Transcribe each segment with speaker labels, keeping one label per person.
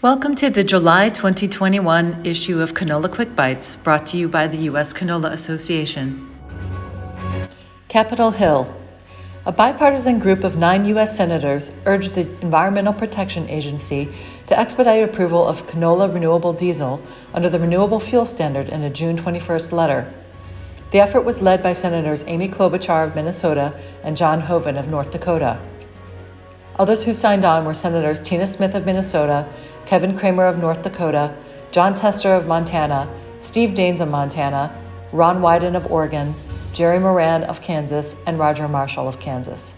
Speaker 1: Welcome to the July 2021 issue of Canola Quick Bytes, brought to you by the U.S. Canola Association. Capitol Hill. A bipartisan group of 9 U.S. senators urged the Environmental Protection Agency to expedite approval of canola renewable diesel under the Renewable Fuel Standard in a June 21st letter. The effort was led by Senators Amy Klobuchar of Minnesota and John Hoeven of North Dakota. Others who signed on were Senators Tina Smith of Minnesota, Kevin Cramer of North Dakota, John Tester of Montana, Steve Daines of Montana, Ron Wyden of Oregon, Jerry Moran of Kansas, and Roger Marshall of Kansas.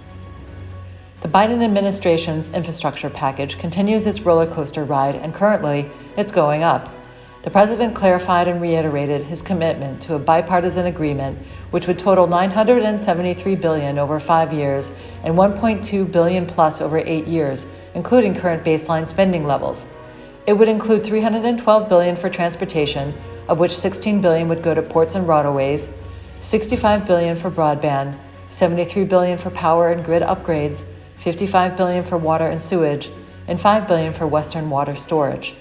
Speaker 1: The Biden administration's infrastructure package continues its roller coaster ride, and currently, it's going up. The president clarified and reiterated his commitment to a bipartisan agreement which would total $973 billion over 5 years and $1.2 billion plus over 8 years, including current baseline spending levels. It would include $312 billion for transportation, of which $16 billion would go to ports and waterways, $65 billion for broadband, $73 billion for power and grid upgrades, $55 billion for water and sewage, and $5 billion for Western water storage.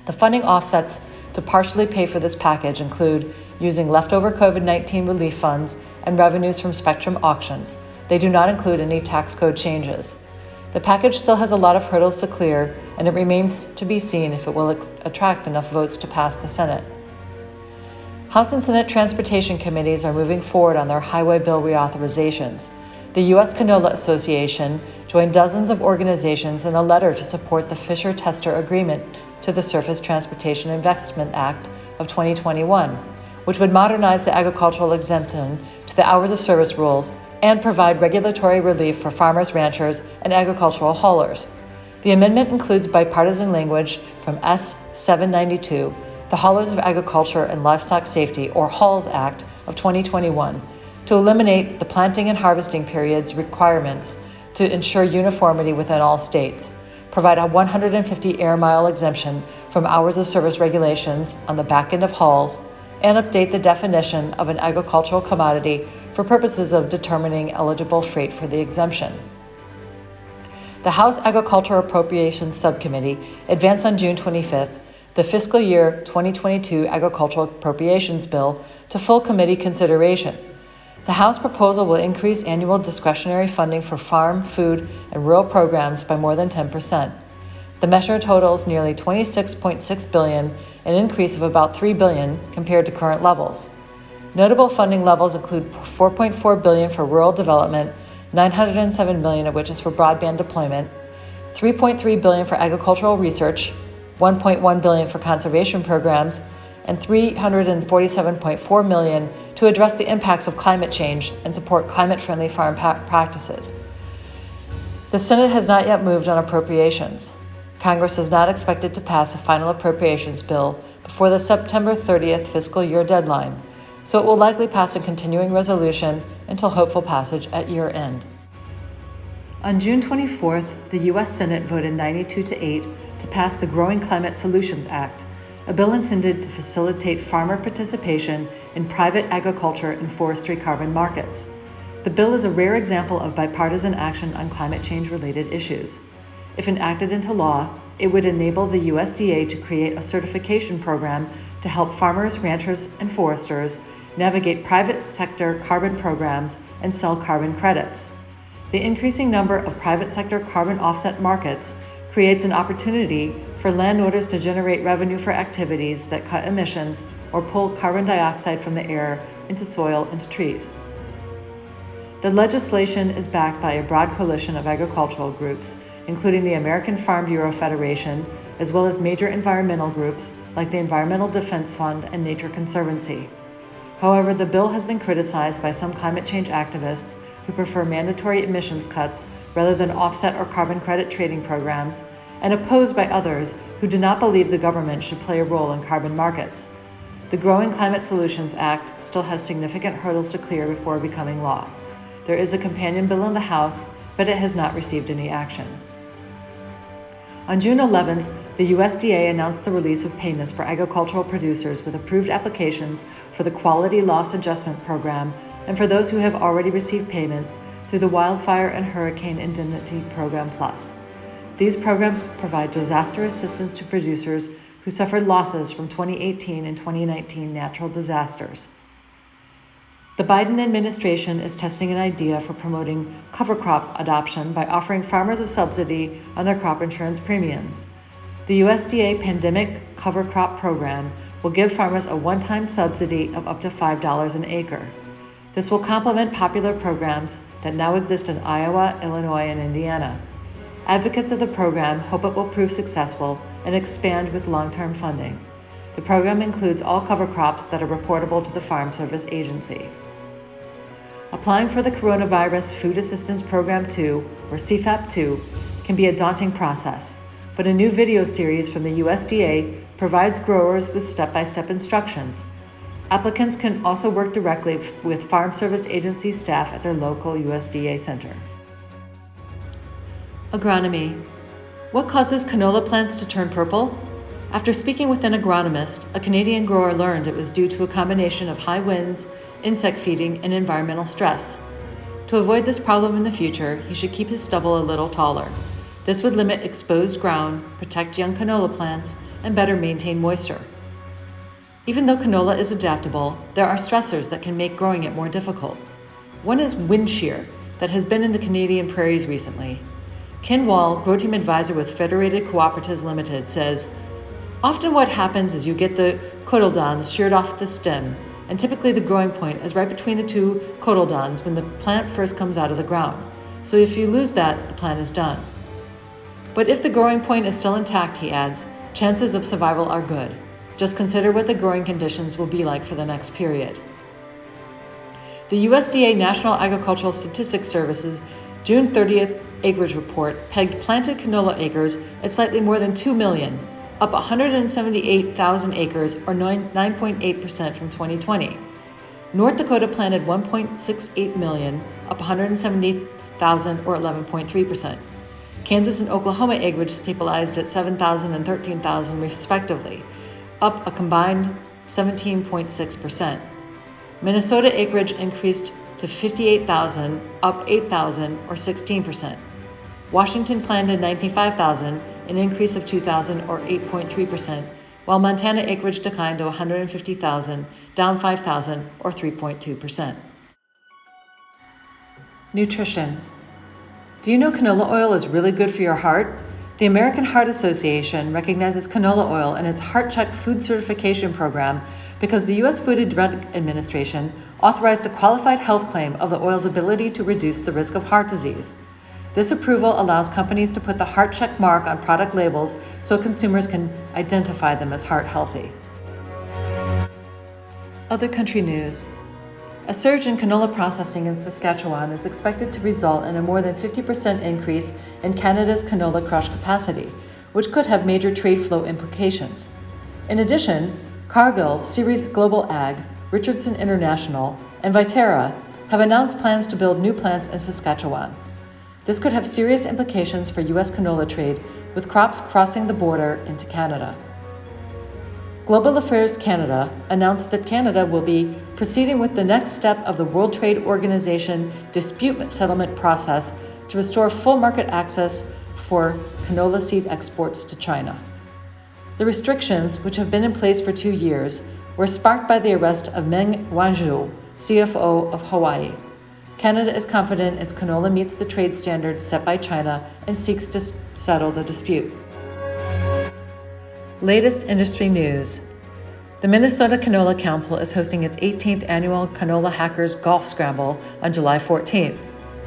Speaker 1: The funding offsets to partially pay for this package include using leftover COVID-19 relief funds and revenues from spectrum auctions. They do not include any tax code changes. The package still has a lot of hurdles to clear, and it remains to be seen if it will attract enough votes to pass the Senate. House and Senate Transportation Committees are moving forward on their highway bill reauthorizations. The U.S. Canola Association joined dozens of organizations in a letter to support the Fisher-Tester Agreement to the Surface Transportation Investment Act of 2021, which would modernize the agricultural exemption to the hours of service rules and provide regulatory relief for farmers, ranchers, and agricultural haulers. The amendment includes bipartisan language from S. 792, the Haulers of Agriculture and Livestock Safety, or HALS Act of 2021, to eliminate the planting and harvesting periods requirements to ensure uniformity within all states, provide a 150 air mile exemption from hours of service regulations on the back end of hauls, and update the definition of an agricultural commodity for purposes of determining eligible freight for the exemption. The House Agriculture Appropriations Subcommittee advanced on June 25th the fiscal year 2022 Agricultural Appropriations Bill to full committee consideration. The House proposal will increase annual discretionary funding for farm, food, and rural programs by more than 10%. The measure totals nearly $26.6 billion, an increase of about $3 billion compared to current levels. Notable funding levels include $4.4 billion for rural development, $907 million of which is for broadband deployment, $3.3 billion for agricultural research, $1.1 billion for conservation programs, and $347.4 million to address the impacts of climate change and support climate-friendly farm practices. The Senate has not yet moved on appropriations. Congress is not expected to pass a final appropriations bill before the September 30th fiscal year deadline, so it will likely pass a continuing resolution until hopeful passage at year end. On June 24th, the U.S. Senate voted 92-8 to pass the Growing Climate Solutions Act, a bill intended to facilitate farmer participation in private agriculture and forestry carbon markets. The bill is a rare example of bipartisan action on climate change-related issues. If enacted into law, it would enable the USDA to create a certification program to help farmers, ranchers, and foresters navigate private sector carbon programs and sell carbon credits. The increasing number of private sector carbon offset markets creates an opportunity for landowners to generate revenue for activities that cut emissions or pull carbon dioxide from the air into soil and to trees. The legislation is backed by a broad coalition of agricultural groups, including the American Farm Bureau Federation, as well as major environmental groups like the Environmental Defense Fund and Nature Conservancy. However, the bill has been criticized by some climate change activists who prefer mandatory emissions cuts rather than offset or carbon credit trading programs, and opposed by others who do not believe the government should play a role in carbon markets. The Growing Climate Solutions Act still has significant hurdles to clear before becoming law. There is a companion bill in the House, but it has not received any action. On June 11th, the USDA announced the release of payments for agricultural producers with approved applications for the Quality Loss Adjustment Program and for those who have already received payments through the Wildfire and Hurricane Indemnity Program Plus. These programs provide disaster assistance to producers who suffered losses from 2018 and 2019 natural disasters. The Biden administration is testing an idea for promoting cover crop adoption by offering farmers a subsidy on their crop insurance premiums. The USDA Pandemic Cover Crop Program will give farmers a one-time subsidy of up to $5 an acre. This will complement popular programs that now exist in Iowa, Illinois, and Indiana. Advocates of the program hope it will prove successful and expand with long-term funding. The program includes all cover crops that are reportable to the Farm Service Agency. Applying for the Coronavirus Food Assistance Program 2, or CFAP 2, can be a daunting process, but a new video series from the USDA provides growers with step-by-step instructions. Applicants can also work directly with Farm Service Agency staff at their local USDA center. Agronomy. What causes canola plants to turn purple? After speaking with an agronomist, a Canadian grower learned it was due to a combination of high winds, insect feeding, and environmental stress. To avoid this problem in the future, he should keep his stubble a little taller. This would limit exposed ground, protect young canola plants, and better maintain moisture. Even though canola is adaptable, there are stressors that can make growing it more difficult. One is wind shear that has been in the Canadian prairies recently. Ken Wall, Grow Team Advisor with Federated Cooperatives Limited, says, "Often what happens is you get the cotyledons sheared off the stem, and typically the growing point is right between the two cotyledons when the plant first comes out of the ground. So if you lose that, the plant is done. But if the growing point is still intact," he adds, "chances of survival are good. Just consider what the growing conditions will be like for the next period." The USDA National Agricultural Statistics Service's June 30th acreage report pegged planted canola acres at slightly more than 2 million, up 178,000 acres or 9.8% from 2020. North Dakota planted 1.68 million, up 170,000 or 11.3%. Kansas and Oklahoma acreage stabilized at 7,000 and 13,000 respectively, up a combined 17.6%. Minnesota acreage increased to 58,000, up 8,000 or 16%. Washington planted 95,000, an increase of 2,000 or 8.3%, while Montana acreage declined to 150,000, down 5,000 or 3.2%. Nutrition. Do you know canola oil is really good for your heart? The American Heart Association recognizes canola oil in its Heart Check food certification program because the U.S. Food and Drug Administration authorized a qualified health claim of the oil's ability to reduce the risk of heart disease. This approval allows companies to put the Heart Check mark on product labels so consumers can identify them as heart healthy. Other country news. A surge in canola processing in Saskatchewan is expected to result in a more than 50% increase in Canada's canola crush capacity, which could have major trade flow implications. In addition, Cargill, Ceres Global Ag, Richardson International, and Viterra have announced plans to build new plants in Saskatchewan. This could have serious implications for U.S. canola trade, with crops crossing the border into Canada. Global Affairs Canada announced that Canada will be proceeding with the next step of the World Trade Organization dispute settlement process to restore full market access for canola seed exports to China. The restrictions, which have been in place for 2 years, were sparked by the arrest of Meng Wanzhou, CFO of Hawaii. Canada is confident its canola meets the trade standards set by China and seeks to settle the dispute. Latest industry news. The Minnesota Canola Council is hosting its 18th annual Canola Hackers Golf Scramble on July 14th.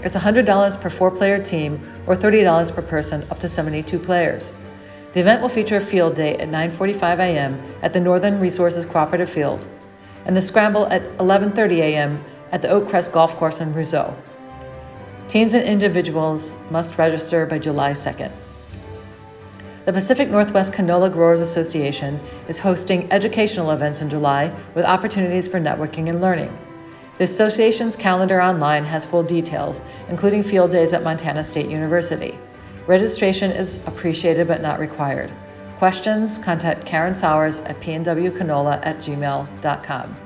Speaker 1: It's $100 per 4-player team or $30 per person up to 72 players. The event will feature a field day at 9:45 a.m. at the Northern Resources Cooperative Field and the scramble at 11:30 a.m. at the Oakcrest Golf Course in Rousseau. Teams and individuals must register by July 2nd. The Pacific Northwest Canola Growers Association is hosting educational events in July with opportunities for networking and learning. The association's calendar online has full details, including field days at Montana State University. Registration is appreciated but not required. Questions? Contact Karen Sowers at pnwcanola@gmail.com.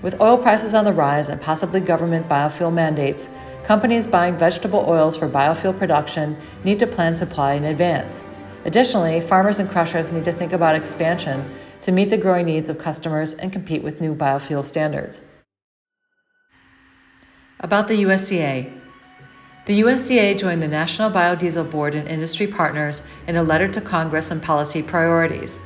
Speaker 1: With oil prices on the rise and possibly government biofuel mandates, Companies buying vegetable oils for biofuel production need to plan supply in advance. Additionally, farmers and crushers need to think about expansion to meet the growing needs of customers and compete with new biofuel standards. About the USCA. The USCA joined the National Biodiesel Board and industry partners in a letter to Congress on policy priorities,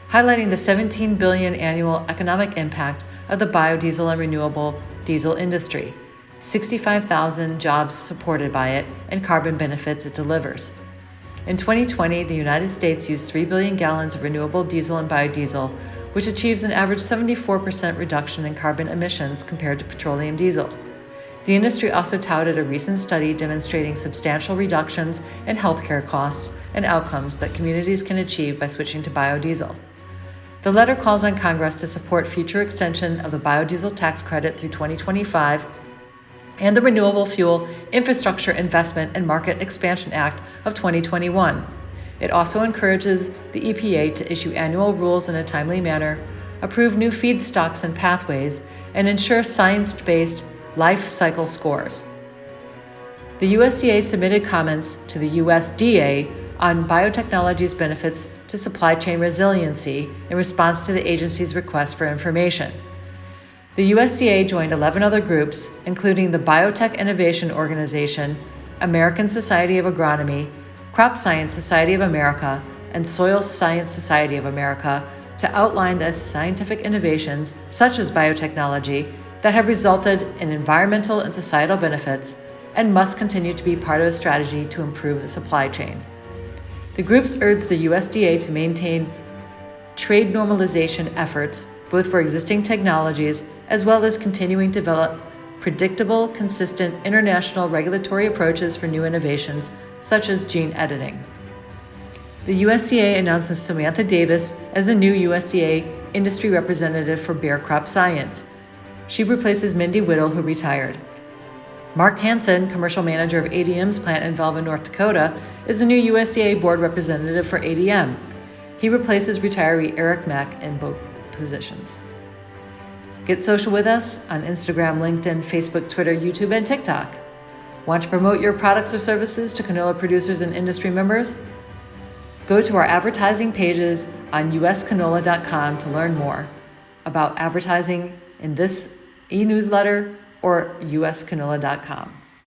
Speaker 1: highlighting the $17 billion annual economic impact of the biodiesel and renewable diesel industry, 65,000 jobs supported by it, and carbon benefits it delivers. In 2020, the United States used 3 billion gallons of renewable diesel and biodiesel, which achieves an average 74% reduction in carbon emissions compared to petroleum diesel. The industry also touted a recent study demonstrating substantial reductions in healthcare costs and outcomes that communities can achieve by switching to biodiesel. The letter calls on Congress to support future extension of the biodiesel tax credit through 2025 and the Renewable Fuel Infrastructure Investment and Market Expansion Act of 2021. It also encourages the EPA to issue annual rules in a timely manner, approve new feedstocks and pathways, and ensure science-based life cycle scores. The USDA submitted comments to the USDA on biotechnology's benefits to supply chain resiliency in response to the agency's request for information. The USDA joined 11 other groups, including the Biotech Innovation Organization, American Society of Agronomy, Crop Science Society of America, and Soil Science Society of America, to outline the scientific innovations, such as biotechnology, that have resulted in environmental and societal benefits and must continue to be part of a strategy to improve the supply chain. The groups urged the USDA to maintain trade normalization efforts both for existing technologies as well as continuing to develop predictable, consistent international regulatory approaches for new innovations, such as gene editing. The USDA announces Samantha Davis as the new USDA industry representative for Bayer Crop Science. She replaces Mindy Whittle, who retired. Mark Hansen, commercial manager of ADM's plant in Velva, North Dakota, is the new USDA board representative for ADM. He replaces retiree Eric Mack in both positions. Get social with us on Instagram, LinkedIn, Facebook, Twitter, YouTube, and TikTok. Want to promote your products or services to canola producers and industry members? Go to our advertising pages on uscanola.com to learn more about advertising in this e-newsletter or uscanola.com.